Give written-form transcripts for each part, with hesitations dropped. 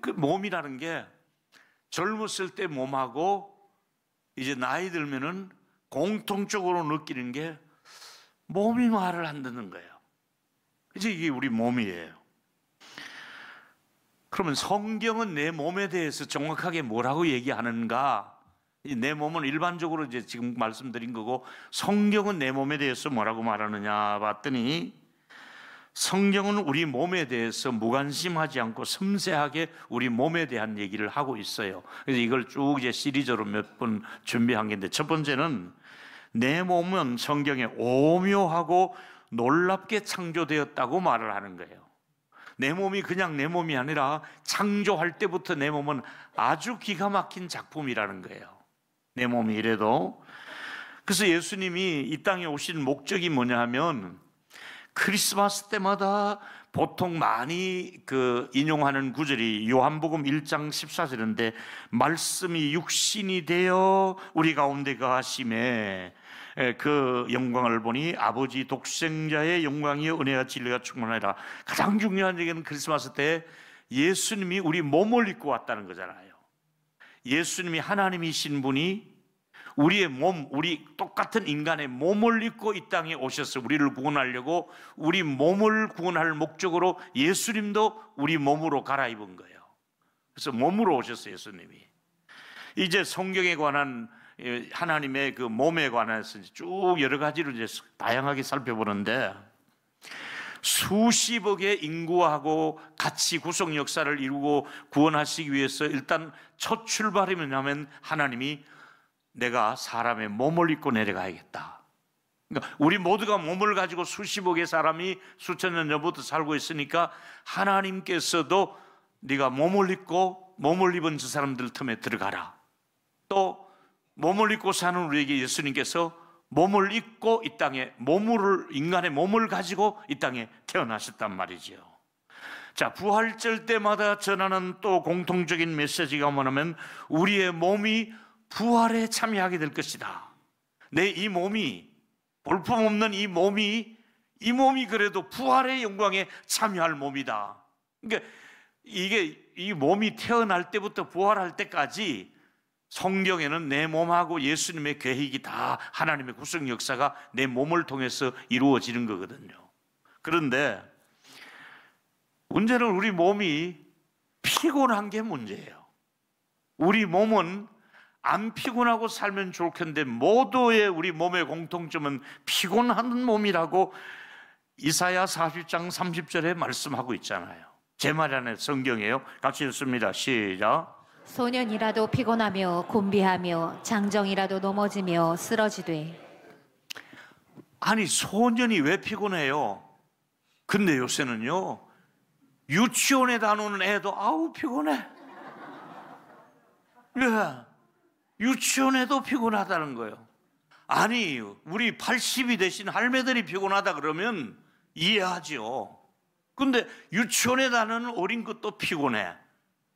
그 몸이라는 게 젊었을 때 몸하고 이제 나이 들면은 공통적으로 느끼는 게 몸이 말을 안 듣는 거예요. 이제 이게 우리 몸이에요. 그러면 성경은 내 몸에 대해서 정확하게 뭐라고 얘기하는가? 내 몸은 일반적으로 이제 지금 말씀드린 거고, 성경은 내 몸에 대해서 뭐라고 말하느냐 봤더니, 성경은 우리 몸에 대해서 무관심하지 않고 섬세하게 우리 몸에 대한 얘기를 하고 있어요. 그래서 이걸 쭉 이제 시리즈로 몇 번 준비한 건데, 첫 번째는 내 몸은 성경에 오묘하고 놀랍게 창조되었다고 말을 하는 거예요. 내 몸이 그냥 내 몸이 아니라 창조할 때부터 내 몸은 아주 기가 막힌 작품이라는 거예요. 내 몸이 이래도. 그래서 예수님이 이 땅에 오신 목적이 뭐냐 하면, 크리스마스 때마다 보통 많이 인용하는 구절이 요한복음 1장 14절인데, 말씀이 육신이 되어 우리 가운데 거하심에 그 영광을 보니 아버지 독생자의 영광이여 은혜와 진리가 충만하리라. 가장 중요한 얘기는 크리스마스 때 예수님이 우리 몸을 입고 왔다는 거잖아요. 예수님이 하나님이신 분이 우리의 몸, 우리 똑같은 인간의 몸을 입고 이 땅에 오셔서 우리를 구원하려고, 우리 몸을 구원할 목적으로 예수님도 우리 몸으로 갈아입은 거예요. 그래서 몸으로 오셨어요, 예수님이. 이제 성경에 관한 하나님의 그 몸에 관해서 쭉 여러 가지로 이제 다양하게 살펴보는데, 수십억의 인구하고 같이 구속 역사를 이루고 구원하시기 위해서 일단 첫 출발이 뭐냐면, 하나님이 내가 사람의 몸을 입고 내려가야겠다. 그러니까 우리 모두가 몸을 가지고 수십억의 사람이 수천 년 전부터 살고 있으니까, 하나님께서도 네가 몸을 입고 몸을 입은 저 사람들 틈에 들어가라. 또 몸을 입고 사는 우리에게 예수님께서 몸을 입고 이 땅에 인간의 몸을 가지고 이 땅에 태어나셨단 말이죠. 자, 부활절 때마다 전하는 또 공통적인 메시지가 뭐냐면, 우리의 몸이 부활에 참여하게 될 것이다. 내 이 몸이, 볼품없는 이 몸이 그래도 부활의 영광에 참여할 몸이다. 그러니까 이 몸이 태어날 때부터 부활할 때까지 성경에는 내 몸하고 예수님의 계획이 다, 하나님의 구속 역사가 내 몸을 통해서 이루어지는 거거든요. 그런데 문제는 우리 몸이 피곤한 게 문제예요. 우리 몸은 안 피곤하고 살면 좋겠는데, 모두의 우리 몸의 공통점은 피곤한 몸이라고 이사야 40장 30절에 말씀하고 있잖아요. 제 말이 아니라 성경이에요. 같이 읽습니다. 시작. 소년이라도 피곤하며 곤비하며 장정이라도 넘어지며 쓰러지되. 아니, 소년이 왜 피곤해요? 근데 요새는요, 유치원에 다니는 애도 아우 피곤해. 예, 유치원에도 피곤하다는 거예요. 아니, 우리 80이 되신 할매들이 피곤하다 그러면 이해하죠. 근데 유치원에 다니는 어린 것도 피곤해.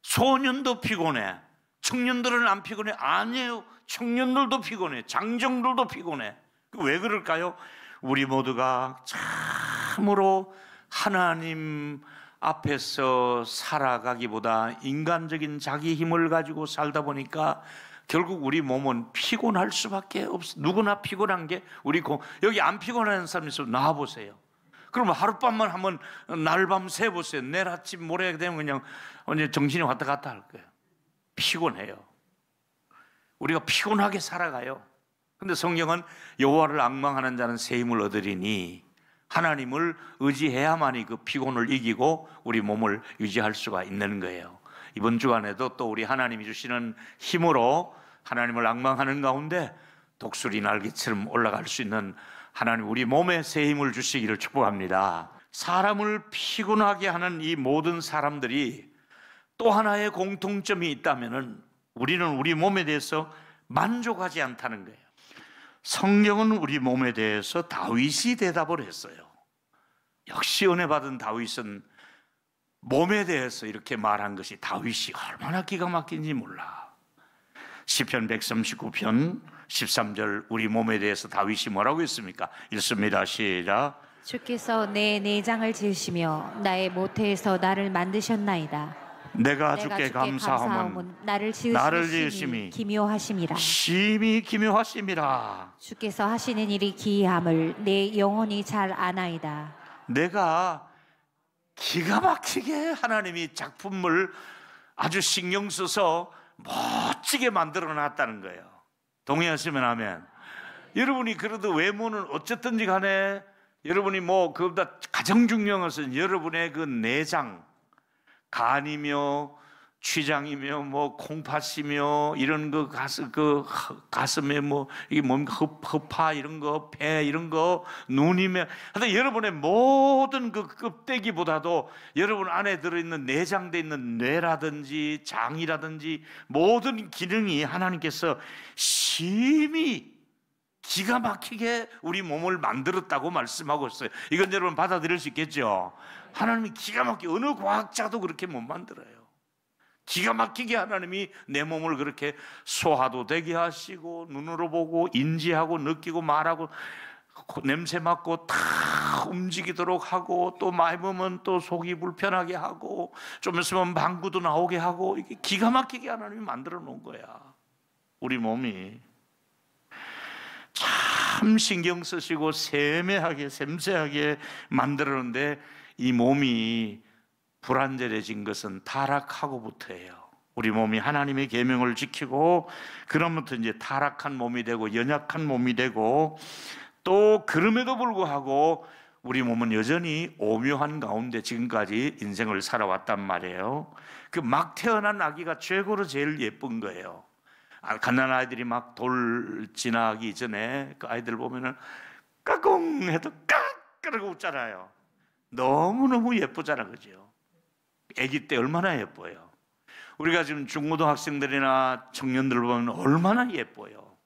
소년도 피곤해. 청년들은 안 피곤해? 아니에요. 청년들도 피곤해. 장정들도 피곤해. 왜 그럴까요? 우리 모두가 참으로 하나님 앞에서 살아가기보다 인간적인 자기 힘을 가지고 살다 보니까 결국 우리 몸은 피곤할 수밖에 없어. 누구나 피곤한 게 여기 안 피곤한 사람 있으면 나와보세요. 그러면 하룻밤만 한번 날밤 새보세요. 내일 아침 모레 되면 그냥 언제 정신이 왔다 갔다 할 거예요. 피곤해요. 우리가 피곤하게 살아가요. 근데 성경은 여호와를 앙망하는 자는 새 힘을 얻으리니, 하나님을 의지해야만이 그 피곤을 이기고 우리 몸을 유지할 수가 있는 거예요. 이번 주간에도 또 우리 하나님이 주시는 힘으로 하나님을 앙망하는 가운데 독수리 날개처럼 올라갈 수 있는 하나님, 우리 몸에 새 힘을 주시기를 축복합니다. 사람을 피곤하게 하는 이 모든 사람들이 또 하나의 공통점이 있다면은, 우리는 우리 몸에 대해서 만족하지 않다는 거예요. 성경은 우리 몸에 대해서 다윗이 대답을 했어요. 역시 은혜 받은 다윗은 몸에 대해서 이렇게 말한 것이, 다윗이 얼마나 기가 막힌지 몰라. 시편 139편 13절, 우리 몸에 대해서 다윗이 뭐라고 했습니까? 읽습니다. 시작. 주께서 내 내장을 지으시며 나의 모태에서 나를 만드셨나이다. 내가 주께 감사함은 나를 나를 지으심이 지으심이 기묘하심이라. 심히 기묘하심이라. 주께서 하시는 일이 기이함을 내 영혼이 잘 아나이다. 내가 기가 막히게 하나님이 작품을 아주 신경 써서 멋지게 만들어 놨다는 거예요. 동의하시면 아멘. 여러분이 그래도 외모는 어쨌든지 간에 여러분이 뭐 그보다 가장 중요한 것은 여러분의 그 내장, 간이며 췌장이며 뭐 콩팥이며 이런 그 가슴에 뭐 이게 뭡니까 허파 이런 거, 배 이런 거, 눈이며 하여튼 여러분의 모든 그 껍데기보다도 여러분 안에 들어있는 내장돼 있는 뇌라든지 장이라든지 모든 기능이 하나님께서 심히 기가 막히게 우리 몸을 만들었다고 말씀하고 있어요. 이건 여러분 받아들일 수 있겠죠? 하나님이 기가 막히게 어느 과학자도 그렇게 못 만들어요. 기가 막히게 하나님이 내 몸을 그렇게 소화도 되게 하시고 눈으로 보고 인지하고 느끼고 말하고 냄새 맡고 다 움직이도록 하고 또 많이 보면 또 속이 불편하게 하고 좀 있으면 방구도 나오게 하고 이게 기가 막히게 하나님이 만들어 놓은 거야. 우리 몸이 참 신경 쓰시고 세밀하게 섬세하게 만들었는데 이 몸이 불완전해진 것은 타락하고부터예요. 우리 몸이 하나님의 계명을 지키고 그러면부터 이제 타락한 몸이 되고 연약한 몸이 되고 또 그럼에도 불구하고 우리 몸은 여전히 오묘한 가운데 지금까지 인생을 살아왔단 말이에요. 그 막 태어난 아기가 최고로 제일 예쁜 거예요. 갓난 아이들이 막 돌 지나기 전에 그 아이들 보면은 까꿍 해도 깍 그러고 웃잖아요. 너무너무 예쁘잖아, 그죠? 아기 때 얼마나 예뻐요. 우리가 지금 중고등학생들이나 청년들 보면 얼마나 예뻐요.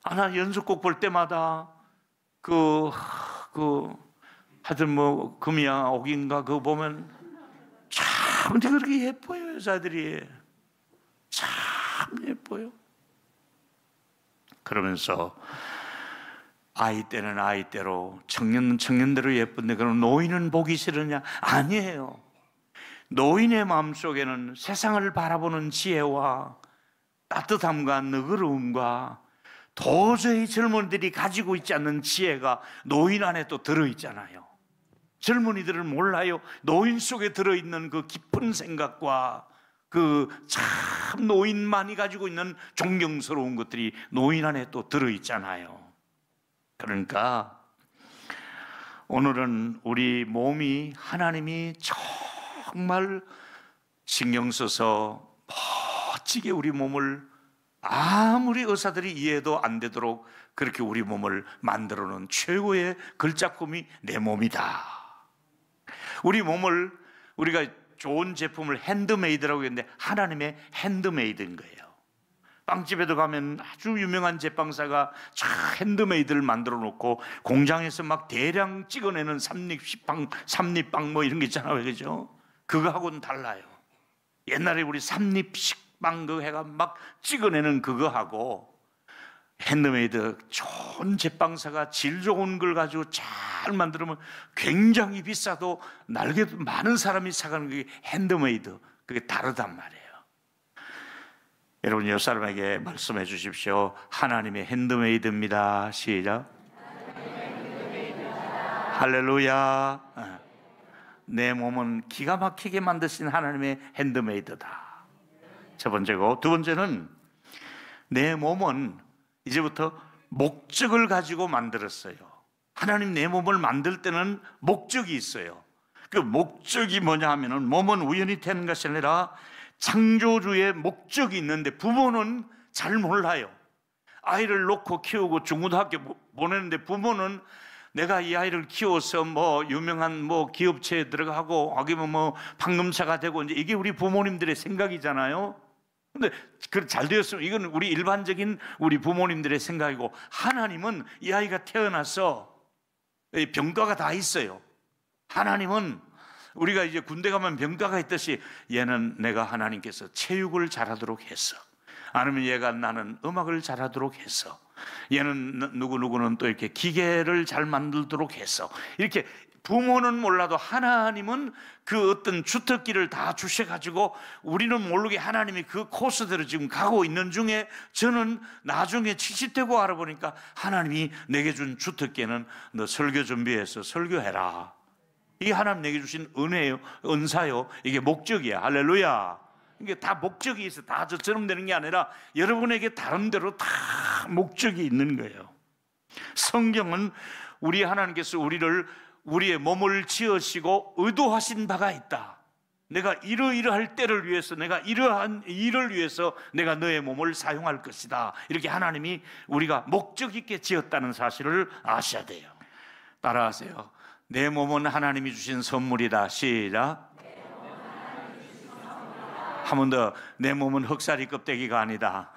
나 연습곡 볼 때마다 하여튼 뭐 금이야 옥인가 그거 보면 참 그렇게 예뻐요. 여자들이 참 예뻐요. 그러면서 아이 때는 아이 때로 청년은 청년대로 예쁜데 그럼 노인은 보기 싫으냐? 아니에요. 노인의 마음속에는 세상을 바라보는 지혜와 따뜻함과 너그러움과 도저히 젊은이들이 가지고 있지 않는 지혜가 노인 안에 또 들어있잖아요. 젊은이들은 몰라요. 노인 속에 들어있는 그 깊은 생각과 그 참 노인만이 가지고 있는 존경스러운 것들이 노인 안에 또 들어있잖아요. 그러니까 오늘은 우리 몸이 하나님이 정말 신경 써서 멋지게 우리 몸을 아무리 의사들이 이해도 안 되도록 그렇게 우리 몸을 만들어 놓은 최고의 글작품이 내 몸이다. 우리 몸을 우리가 좋은 제품을 핸드메이드라고 했는데 하나님의 핸드메이드인 거예요. 빵집에도 가면 아주 유명한 제빵사가 핸드메이드를 만들어 놓고 공장에서 막 대량 찍어내는 삼립빵 뭐 이런 게 있잖아요, 그죠? 그거하고는 달라요. 옛날에 우리 삼립식빵 그거 해가 막 찍어내는 그거하고 핸드메이드 좋은 제빵사가 질 좋은 걸 가지고 잘 만들면 굉장히 비싸도 날개도 많은 사람이 사가는 게 핸드메이드, 그게 다르단 말이에요. 여러분 옆 사람에게 말씀해 주십시오. 하나님의 핸드메이드입니다. 시작. 할렐루야. 내 몸은 기가 막히게 만드신 하나님의 핸드메이드다. 첫 번째고, 두 번째는 내 몸은 이제부터 목적을 가지고 만들었어요. 하나님 내 몸을 만들 때는 목적이 있어요. 그 목적이 뭐냐 하면은 몸은 우연히 되는 것이 아니라 창조주의 목적이 있는데 부모는 잘 몰라요. 아이를 놓고 키우고 중고등학교 보내는데 부모는 내가 이 아이를 키워서 뭐 유명한 뭐 기업체에 들어가고 아니면 뭐 판검사가 되고 이제 이게 우리 부모님들의 생각이잖아요. 근데 그 잘 되었으면 이건 우리 일반적인 우리 부모님들의 생각이고 하나님은 이 아이가 태어나서 병가가 다 있어요. 하나님은 우리가 이제 군대 가면 병가가 있듯이 얘는 내가 하나님께서 체육을 잘하도록 했어. 아니면 얘가 나는 음악을 잘하도록 했어. 얘는 누구는 또 이렇게 기계를 잘 만들도록 했어. 이렇게 부모는 몰라도 하나님은 그 어떤 주특기를 다 주셔가지고 우리는 모르게 하나님이 그 코스대로 지금 가고 있는 중에, 저는 나중에 70되고 알아보니까 하나님이 내게 준 주특기는 너 설교 준비해서 설교해라. 이게 하나님 내게 주신 은혜요, 은사요. 이게 목적이야. 할렐루야. 이게 다 목적이 있어. 다 저처럼 되는 게 아니라 여러분에게 다른대로 다 목적이 있는 거예요. 성경은 우리 하나님께서 우리의 몸을 지으시고 의도하신 바가 있다. 내가 이러이러할 때를 위해서, 내가 이러한 일을 위해서 내가 너의 몸을 사용할 것이다. 이렇게 하나님이 우리가 목적 있게 지었다는 사실을 아셔야 돼요. 따라하세요. 내 몸은 하나님이 주신 선물이다. 시작. 한 번 더. 내 몸은 흑사리 껍데기가 아니다.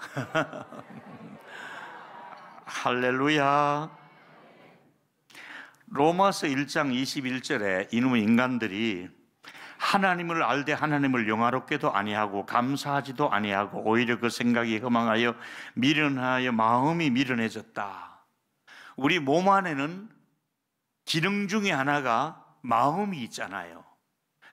할렐루야. 로마서 1장 21절에 이놈의 인간들이 하나님을 알되 하나님을 영화롭게도 아니하고 감사하지도 아니하고 오히려 그 생각이 허망하여 미련하여 마음이 미련해졌다. 우리 몸 안에는 기능 중에 하나가 마음이 있잖아요.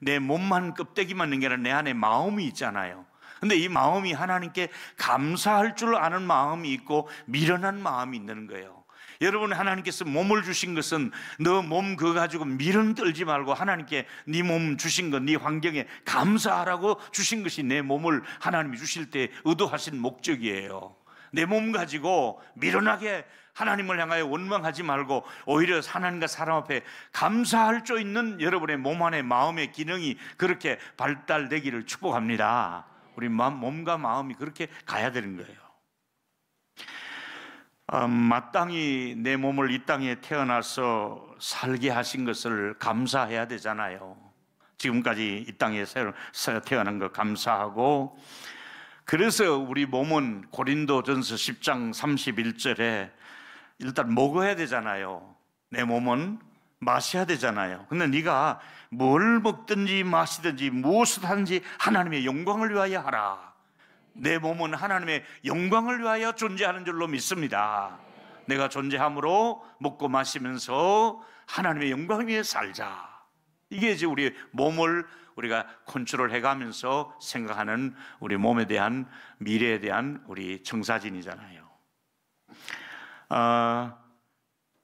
내 몸만 껍데기만 있는 게 아니라 내 안에 마음이 있잖아요. 근데 이 마음이 하나님께 감사할 줄 아는 마음이 있고 미련한 마음이 있는 거예요. 여러분, 하나님께서 몸을 주신 것은 너 몸 그거 가지고 미련 떨지 말고 하나님께 네 몸 주신 것, 네 환경에 감사하라고 주신 것이 내 몸을 하나님이 주실 때 의도하신 목적이에요. 내 몸 가지고 미련하게 하나님을 향하여 원망하지 말고 오히려 하나님과 사람 앞에 감사할 줄 있는 여러분의 몸 안에 마음의 기능이 그렇게 발달되기를 축복합니다. 우리 몸과 마음이 그렇게 가야 되는 거예요. 마땅히 내 몸을 이 땅에 태어나서 살게 하신 것을 감사해야 되잖아요. 지금까지 이 땅에 태어난 거 감사하고, 그래서 우리 몸은 고린도전서 10장 31절에 일단 먹어야 되잖아요. 내 몸은 마셔야 되잖아요. 근데 네가 뭘 먹든지 마시든지 무엇을 하든지 하나님의 영광을 위하여 하라. 내 몸은 하나님의 영광을 위하여 존재하는 줄로 믿습니다. 내가 존재함으로 먹고 마시면서 하나님의 영광 위에 살자. 이게 이제 우리 몸을 우리가 컨트롤 해가면서 생각하는 우리 몸에 대한, 미래에 대한 우리 청사진이잖아요.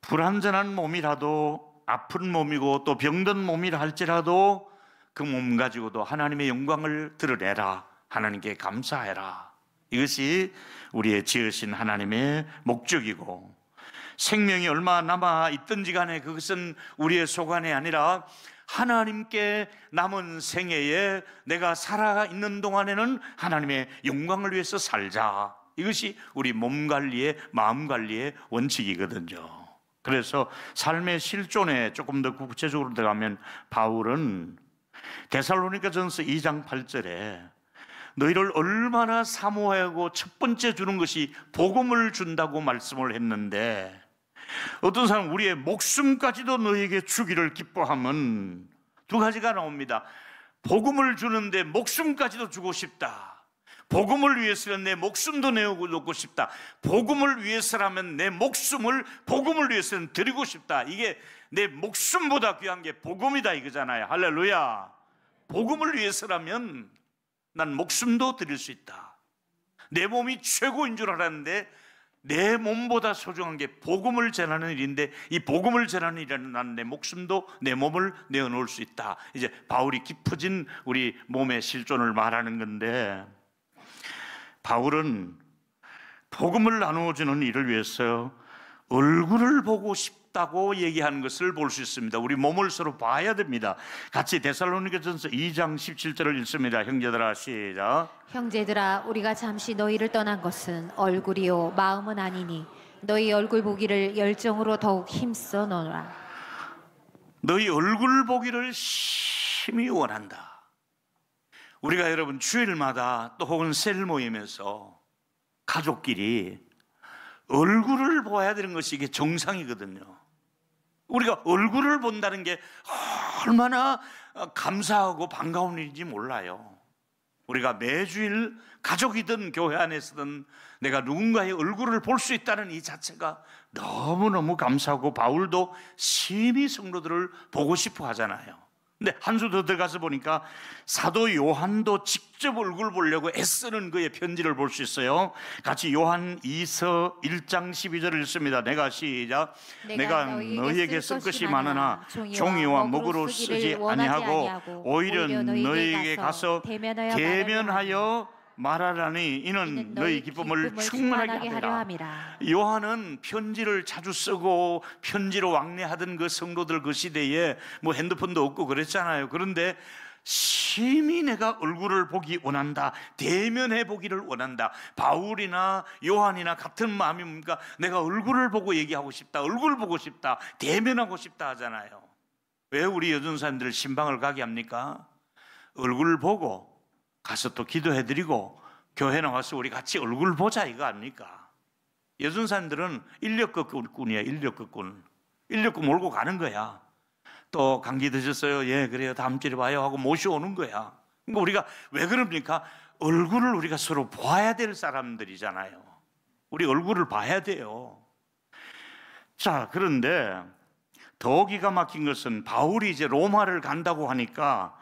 불완전한 몸이라도, 아픈 몸이고 또 병든 몸이라 할지라도 그 몸 가지고도 하나님의 영광을 드러내라. 하나님께 감사해라. 이것이 우리의 지으신 하나님의 목적이고, 생명이 얼마 남아 있든지 간에 그것은 우리의 소관이 아니라 하나님께 남은 생애에 내가 살아있는 동안에는 하나님의 영광을 위해서 살자. 이것이 우리 몸 관리의, 마음 관리의 원칙이거든요. 그래서 삶의 실존에 조금 더 구체적으로 들어가면 바울은 데살로니가전서 2장 8절에 너희를 얼마나 사모하고 첫 번째 주는 것이 복음을 준다고 말씀을 했는데, 어떤 사람은 우리의 목숨까지도 너희에게 주기를 기뻐하면 두 가지가 나옵니다. 복음을 주는데 목숨까지도 주고 싶다. 복음을 위해서는 내 목숨도 내어놓고 싶다. 복음을 위해서라면 내 목숨을 복음을 위해서는 드리고 싶다. 이게 내 목숨보다 귀한 게 복음이다 이거잖아요. 할렐루야. 복음을 위해서라면 난 목숨도 드릴 수 있다. 내 몸이 최고인 줄 알았는데 내 몸보다 소중한 게 복음을 전하는 일인데, 이 복음을 전하는 일에는 난 내 목숨도, 내 몸을 내어놓을 수 있다. 이제 바울이 깊어진 우리 몸의 실존을 말하는 건데, 바울은 복음을 나누어주는 일을 위해서 얼굴을 보고 싶다고 얘기하는 것을 볼 수 있습니다. 우리 몸을 서로 봐야 됩니다. 같이 데살로니가전서 2장 17절을 읽습니다. 형제들아 시작. 형제들아, 우리가 잠시 너희를 떠난 것은 얼굴이요 마음은 아니니 너희 얼굴 보기를 열정으로 더욱 힘써 넣으라. 너희 얼굴 보기를 심히 원한다. 우리가 여러분 주일마다 또 혹은 셀 모임에서 가족끼리 얼굴을 보아야 되는 것이 이게 정상이거든요. 우리가 얼굴을 본다는 게 얼마나 감사하고 반가운 일인지 몰라요. 우리가 매주일 가족이든 교회 안에서든 내가 누군가의 얼굴을 볼 수 있다는 이 자체가 너무너무 감사하고, 바울도 심히 성도들을 보고 싶어 하잖아요. 근데 한 수 더 들어가서 보니까 사도 요한도 직접 얼굴 보려고 애쓰는 그의 편지를 볼 수 있어요. 같이 요한 2서 1장 12절을 읽습니다. 시작. 내가 너희에게 쓸 것이 많으나 종이와 목으로 쓰지 아니하고 오히려 너희에게 가서 대면하여 말하라니 이는 너희 기쁨을 충만하게 하려 함이라. 요한은 편지를 자주 쓰고 편지로 왕래하던 그 성도들 그 시대에 뭐 핸드폰도 없고 그랬잖아요. 그런데 심히 내가 얼굴을 보기 원한다, 대면해 보기를 원한다. 바울이나 요한이나 같은 마음이 뭡니까? 내가 얼굴을 보고 얘기하고 싶다, 얼굴 보고 싶다, 대면하고 싶다 하잖아요. 왜 우리 여전사님들 신방을 가게 합니까? 얼굴 보고 가서 또 기도해드리고 교회 나와서 우리 같이 얼굴 보자 이거 아닙니까? 여전사님들은 인력거꾼이야. 인력거 몰고 가는 거야. 또 감기 드셨어요? 예 그래요, 다음 주에 봐요 하고 모셔오는 거야. 그러니까 우리가 왜 그럽니까? 얼굴을 우리가 서로 봐야 될 사람들이잖아요. 우리 얼굴을 봐야 돼요. 자, 그런데 더 기가 막힌 것은 바울이 이제 로마를 간다고 하니까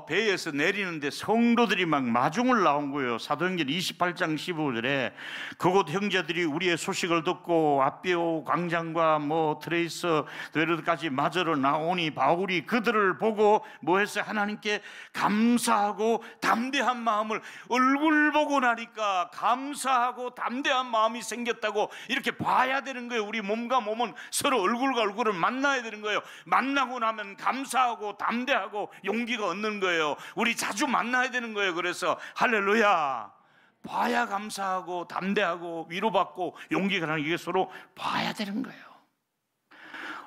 배에서 내리는데 성도들이 막 마중을 나온 거예요. 사도행전 28장 15절에 그곳 형제들이 우리의 소식을 듣고 아비오 광장과 트레이서 베르드까지 맞으러 나오니 바울이 그들을 보고 뭐 했어요? 하나님께 감사하고 담대한 마음을, 얼굴 보고 나니까 감사하고 담대한 마음이 생겼다고 이렇게 봐야 되는 거예요. 우리 몸과 몸은 서로 얼굴과 얼굴을 만나야 되는 거예요. 만나고 나면 감사하고 담대하고 용기가 얻는 거예요. 우리 자주 만나야 되는 거예요. 그래서 할렐루야, 봐야 감사하고 담대하고 위로받고 용기가 나는, 이게 서로 봐야 되는 거예요.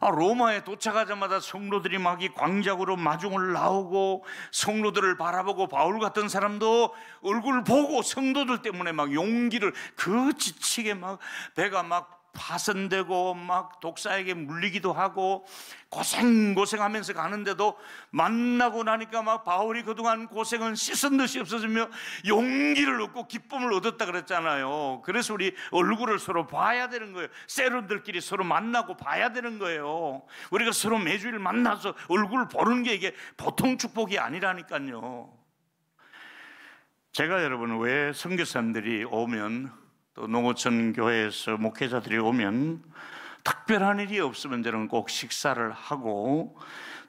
로마에 도착하자마자 성도들이 막 이 광장으로 마중을 나오고 성도들을 바라보고 바울 같은 사람도 얼굴 보고 성도들 때문에 막 용기를, 그 지치게 막 배가 막 파손되고 막 독사에게 물리기도 하고 고생하면서 가는데도 만나고 나니까 막 바울이 그동안 고생은 씻은 듯이 없어지며 용기를 얻고 기쁨을 얻었다 그랬잖아요. 그래서 우리 얼굴을 서로 봐야 되는 거예요. 세론들끼리 서로 만나고 봐야 되는 거예요. 우리가 서로 매주일 만나서 얼굴 보는 게 이게 보통 축복이 아니라니까요. 제가 여러분 왜 선교사님들이 오면, 또 농어촌 교회에서 목회자들이 오면 특별한 일이 없으면 저는 꼭 식사를 하고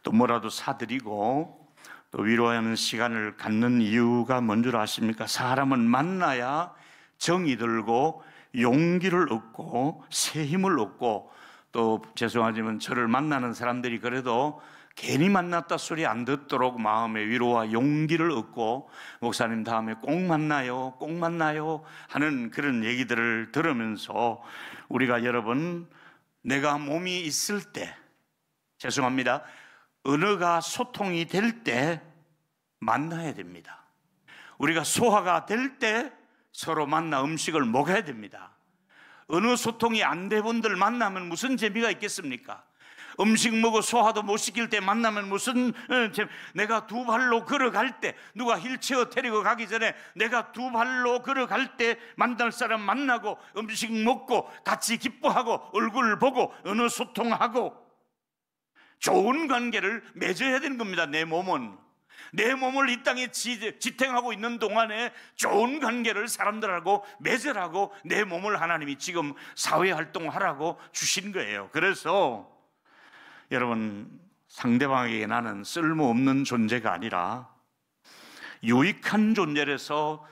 또 뭐라도 사드리고 또 위로하는 시간을 갖는 이유가 뭔 줄 아십니까? 사람은 만나야 정이 들고 용기를 얻고 새 힘을 얻고, 또 죄송하지만 저를 만나는 사람들이 그래도 괜히 만났다 소리 안 듣도록 마음의 위로와 용기를 얻고, 목사님 다음에 꼭 만나요 하는 그런 얘기들을 들으면서 우리가 여러분, 내가 몸이 있을 때, 죄송합니다, 언어가 소통이 될 때 만나야 됩니다. 우리가 소화가 될 때 서로 만나 음식을 먹어야 됩니다. 언어 소통이 안 돼 분들 만나면 무슨 재미가 있겠습니까? 음식 먹고 소화도 못 시킬 때 만나면 무슨 내가 두 발로 걸어갈 때, 누가 휠체어 데리고 가기 전에 내가 두 발로 걸어갈 때 만날 사람 만나고 음식 먹고 같이 기뻐하고 얼굴 보고 언어 소통하고 좋은 관계를 맺어야 되는 겁니다. 내 몸을 이 땅에 지탱하고 있는 동안에 좋은 관계를 사람들하고 맺으라고 내 몸을 하나님이 지금 사회활동하라고 주신 거예요. 그래서 여러분, 상대방에게 나는 쓸모없는 존재가 아니라 유익한 존재라서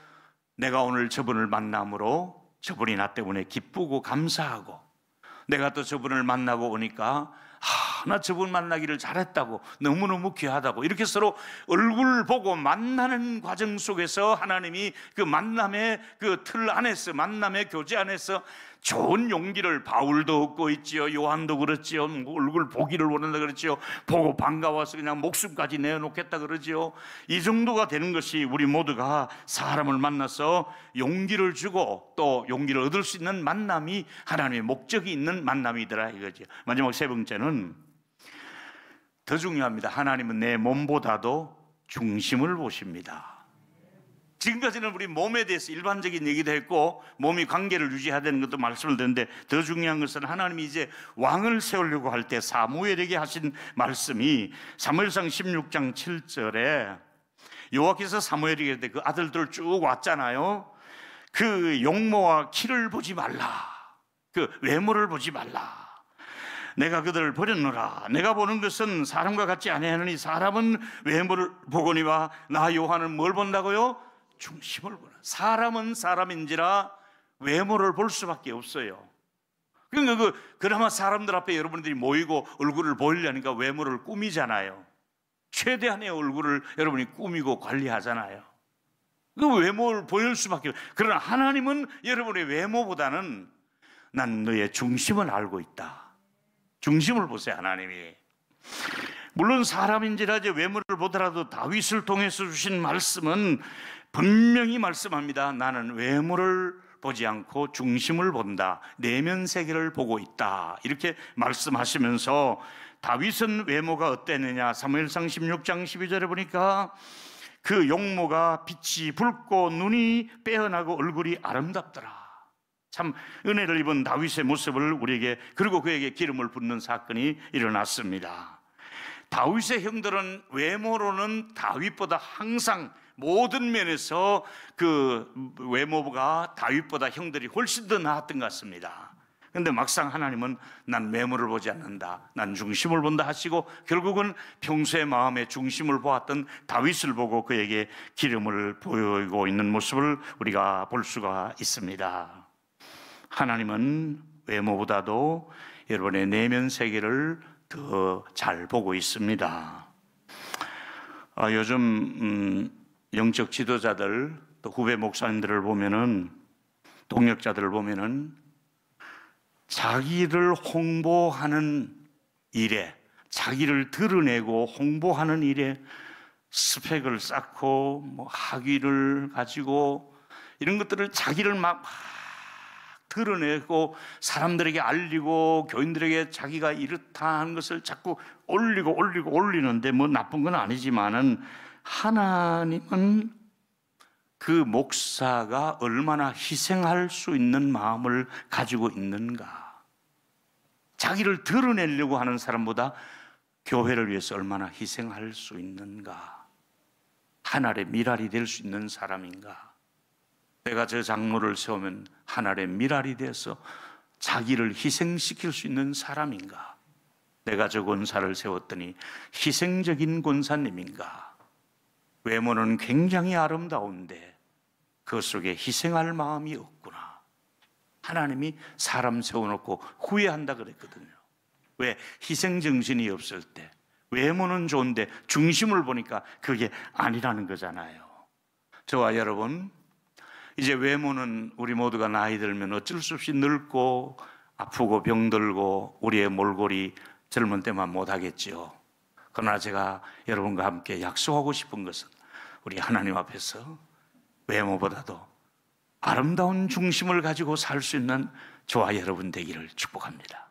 내가 오늘 저분을 만남으로 저분이 나 때문에 기쁘고 감사하고, 내가 또 저분을 만나고 오니까 나 저분 만나기를 잘했다고, 너무너무 귀하다고, 이렇게 서로 얼굴 보고 만나는 과정 속에서 하나님이 그 만남의 그 틀 안에서, 만남의 교제 안에서 좋은 용기를, 바울도 얻고 있지요, 요한도 그렇지요, 얼굴 보기를 원한다 그랬지요, 보고 반가워서 그냥 목숨까지 내어놓겠다 그러지요. 이 정도가 되는 것이 우리 모두가 사람을 만나서 용기를 주고 또 용기를 얻을 수 있는 만남이 하나님의 목적이 있는 만남이더라 이거죠. 마지막 세 번째는 더 중요합니다. 하나님은 내 몸보다도 중심을 보십니다. 지금까지는 우리 몸에 대해서 일반적인 얘기도 했고 몸이 관계를 유지해야 되는 것도 말씀을 드렸는데, 더 중요한 것은 하나님이 이제 왕을 세우려고 할 때 사무엘에게 하신 말씀이 사무엘상 16장 7절에 여호와께서 사무엘에게 이르되, 그 아들들 쭉 왔잖아요. 그 용모와 키를 보지 말라, 그 외모를 보지 말라. 내가 그들을 버렸노라. 내가 보는 것은 사람과 같지 아니하느니 사람은 외모를 보거니와 나 요한은 뭘 본다고요? 중심을 보라. 사람은 사람인지라 외모를 볼 수밖에 없어요. 그러니까 그나마 사람들 앞에 여러분들이 모이고 얼굴을 보이려니까 외모를 꾸미잖아요. 최대한의 얼굴을 여러분이 꾸미고 관리하잖아요. 그 외모를 보일 수밖에 없어요. 그러나 하나님은 여러분의 외모보다는 난 너의 중심을 알고 있다. 중심을 보세요. 하나님이 물론 사람인지라 외모를 보더라도 다윗을 통해서 주신 말씀은 분명히 말씀합니다. 나는 외모를 보지 않고 중심을 본다. 내면 세계를 보고 있다. 이렇게 말씀하시면서 다윗은 외모가 어땠느냐? 사무엘상 16장 12절에 보니까 그 용모가 빛이 붉고 눈이 빼어나고 얼굴이 아름답더라. 참 은혜를 입은 다윗의 모습을 우리에게, 그리고 그에게 기름을 붓는 사건이 일어났습니다. 다윗의 형들은 외모로는 다윗보다 항상 모든 면에서 그 외모가 다윗보다 형들이 훨씬 더 나았던 것 같습니다. 그런데 막상 하나님은 난 외모를 보지 않는다, 난 중심을 본다 하시고 결국은 평소의 마음의 중심을 보았던 다윗을 보고 그에게 기름을 부어고 있는 모습을 우리가 볼 수가 있습니다. 하나님은 외모보다도 여러분의 내면 세계를 더 잘 보고 있습니다. 요즘 영적 지도자들, 또 후배 목사님들을 보면은, 동역자들을 보면은 자기를 홍보하는 일에, 자기를 드러내고 홍보하는 일에 스펙을 쌓고 뭐 학위를 가지고 이런 것들을 자기를 막 드러내고 사람들에게 알리고 교인들에게 자기가 이렇다 하는 것을 자꾸 올리는데 뭐 나쁜 건 아니지만은 하나님은 그 목사가 얼마나 희생할 수 있는 마음을 가지고 있는가, 자기를 드러내려고 하는 사람보다 교회를 위해서 얼마나 희생할 수 있는가, 하늘의 미랄이 될 수 있는 사람인가. 내가 저 장로를 세우면 하늘의 미랄이 돼서 자기를 희생시킬 수 있는 사람인가? 내가 저 권사를 세웠더니 희생적인 권사님인가? 외모는 굉장히 아름다운데 그 속에 희생할 마음이 없구나. 하나님이 사람 세워놓고 후회한다 그랬거든요. 왜? 희생정신이 없을 때. 외모는 좋은데 중심을 보니까 그게 아니라는 거잖아요. 저와 여러분, 이제 외모는 우리 모두가 나이 들면 어쩔 수 없이 늙고 아프고 병들고 우리의 몰골이 젊은 때만 못하겠지요. 그러나 제가 여러분과 함께 약속하고 싶은 것은 우리 하나님 앞에서 외모보다도 아름다운 중심을 가지고 살 수 있는 저와 여러분 되기를 축복합니다.